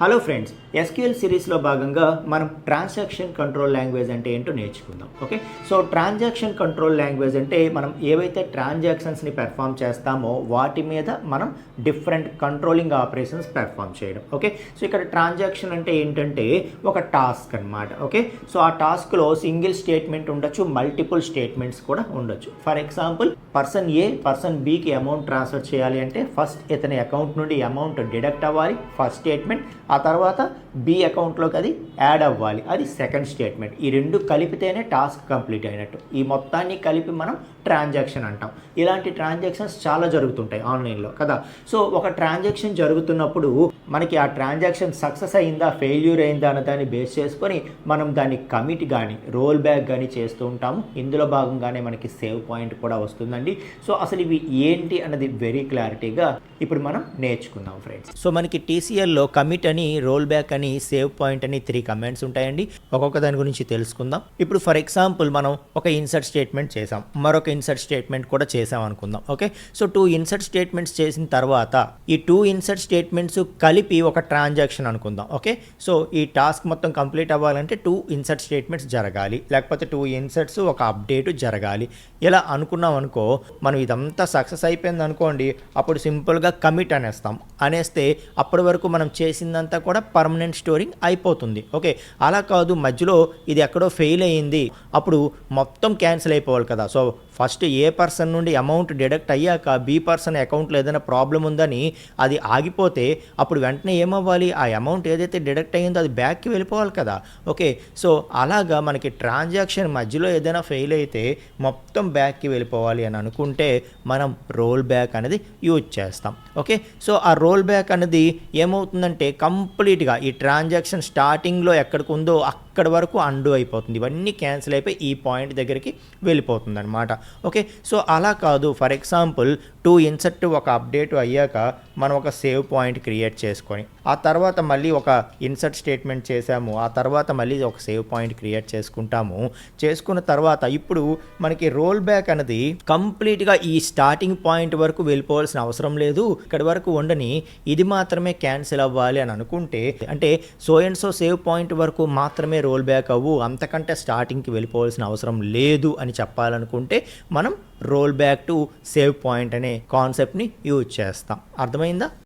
Hello friends, SQL సిరీస్లో భాగంగా మనం ట్రాన్సాక్షన్ కంట్రోల్ లాంగ్వేజ్ అంటే ఏంటో నేర్చుకుందాం. Okay, so transaction control language అంటే మనం ఏవైతే ట్రాన్సాక్షన్స్ని పెర్ఫామ్ చేస్తామో వాటి మీద మనం డిఫరెంట్ కంట్రోలింగ్ ఆపరేషన్స్ పెర్ఫామ్ చేయడం. ఓకే, సో ఇక్కడ ట్రాన్సాక్షన్ అంటే ఏంటంటే ఒక టాస్క్ అనమాట. ఓకే, సో ఆ టాస్క్లో సింగిల్ స్టేట్మెంట్ ఉండొచ్చు, మల్టిపుల్ స్టేట్మెంట్స్ కూడా ఉండొచ్చు. For example, person A person బికి అమౌంట్ ట్రాన్స్ఫర్ చేయాలి అంటే ఫస్ట్ ఇతని అకౌంట్ నుండి అమౌంట్ డిడక్ట్ అవ్వాలి, ఫస్ట్ స్టేట్మెంట్. ఆ తర్వాత బి అకౌంట్లోకి అది యాడ్ అవ్వాలి, అది సెకండ్ స్టేట్మెంట్. ఈ రెండు కలిపితేనే టాస్క్ కంప్లీట్ అయినట్టు. ఈ మొత్తాన్ని కలిపి మనం ట్రాన్సాక్షన్ అంటాం. ఇలాంటి ట్రాన్సాక్షన్స్ చాలా జరుగుతుంటాయి ఆన్లైన్లో కదా. సో ఒక ట్రాన్సాక్షన్ జరుగుతున్నప్పుడు మనకి ఆ ట్రాన్సాక్షన్ సక్సెస్ అయిందా, ఫెయిల్యూర్ అయిందా అన్న దాన్ని బేస్ చేసుకొని మనం దాన్ని కమిట్ కానీ రోల్ బ్యాక్ కానీ చేస్తూ ఉంటాము. ఇందులో భాగంగానే మనకి సేవ్ పాయింట్ కూడా వస్తుందండి. సో అసలు ఇవి ఏంటి అన్నది వెరీ క్లారిటీగా ఇప్పుడు మనం నేర్చుకుందాం ఫ్రెండ్స్. సో మనకి టీసీఎల్లో కమిట్ అని, రోల్ బ్యాక్ అని, సేవ్ పాయింట్ అని 3 కమాండ్స్ ఉంటాయండి. ఒక్కొక్క దాని గురించి తెలుసుకుందాం. ఇప్పుడు ఫర్ ఎగ్జాంపుల్ మనం ఒక ఇన్సర్ట్ స్టేట్మెంట్ చేసాం, మరొక ఇన్సర్ట్ స్టేట్మెంట్ కూడా చేసాం అనుకుందాం. ఓకే, సో 2 ఇన్సర్ట్ స్టేట్మెంట్స్ చేసిన తర్వాత ఈ 2 ఇన్సర్ట్ స్టేట్మెంట్స్ కలిపి ఒక ట్రాన్సాక్షన్ అనుకుందాం. ఓకే, సో ఈ టాస్క్ మొత్తం కంప్లీట్ అవ్వాలంటే 2 ఇన్సర్ట్ స్టేట్మెంట్స్ జరగాలి, లేకపోతే 2 ఇన్సర్ట్స్ ఒక అప్డేట్ జరగాలి. ఇలా అనుకున్నాం అనుకో, మనం ఇదంతా సక్సెస్ అయిపోయింది అనుకోండి, అప్పుడు సింపుల్గా కమిట్ అనేస్తాం. అనేస్తే అప్పటి వరకు మనం చేసిందంతా కూడా పర్మనెంట్ స్టోరింగ్ అయిపోతుంది. ఓకే, అలా కాదు మధ్యలో ఇది ఎక్కడో ఫెయిల్ అయ్యింది, అప్పుడు మొత్తం క్యాన్సిల్ అయిపోవాలి కదా. సో ఫస్ట్ ఏ పర్సన్ నుండి అమౌంట్ డిడక్ట్ అయ్యాక బి పర్సన్ అకౌంట్లో ఏదైనా ప్రాబ్లం ఉందని అది ఆగిపోతే అప్పుడు వెంటనే ఏమవ్వాలి, ఆ అమౌంట్ ఏదైతే డిడక్ట్ అయ్యిందో అది బ్యాక్కి వెళ్ళిపోవాలి కదా. ఓకే, సో అలాగా మనకి ట్రాన్సాక్షన్ మధ్యలో ఏదైనా ఫెయిల్ అయితే మొత్తం బ్యాక్కి వెళ్ళిపోవాలి అని అనుకుంటే మనం రోల్ బ్యాక్ అనేది యూజ్ చేస్తాం. ఓకే, సో ఆ రోల్ బ్యాక్ అనేది ఏమవుతుందంటే కంప్లీట్గా ఈ ట్రాన్సాక్షన్ స్టార్టింగ్లో ఎక్కడికి ఉందో అక్కడి వరకు అండు అయిపోతుంది. ఇవన్నీ క్యాన్సిల్ అయిపోయి ఈ పాయింట్ దగ్గరికి వెళ్ళిపోతుంది అనమాట. ఓకే, సో అలా కాదు. ఫర్ ఎగ్జాంపుల్ 2 ఇన్సర్ట్ ఒక అప్డేట్ అయ్యాక మనం ఒక సేవ్ పాయింట్ క్రియేట్ చేసుకొని ఆ తర్వాత మళ్ళీ ఒక ఇన్సర్ట్ స్టేట్మెంట్ చేసాము, ఆ తర్వాత మళ్ళీ ఒక సేవ్ పాయింట్ క్రియేట్ చేసుకుంటాము. చేసుకున్న తర్వాత ఇప్పుడు మనకి రోల్ బ్యాక్ అనేది కంప్లీట్గా ఈ స్టార్టింగ్ పాయింట్ వరకు వెళ్ళిపోవాల్సిన అవసరం లేదు. ఇక్కడి వరకు ఉండని ఇది మాత్రమే క్యాన్సిల్ అవ్వాలి అని అనుకుంటే, అంటే so and so save point వరకు మాత్రమే రోల్ బ్యాక్ అవ్వు, అంతకంటే స్టార్టింగ్కి వెళ్ళిపోవాల్సిన అవసరం లేదు అని చెప్పాలనుకుంటే మనం roll back to save point అనే కాన్సెప్ట్ని యూజ్ చేస్తాం. అర్థమైందా?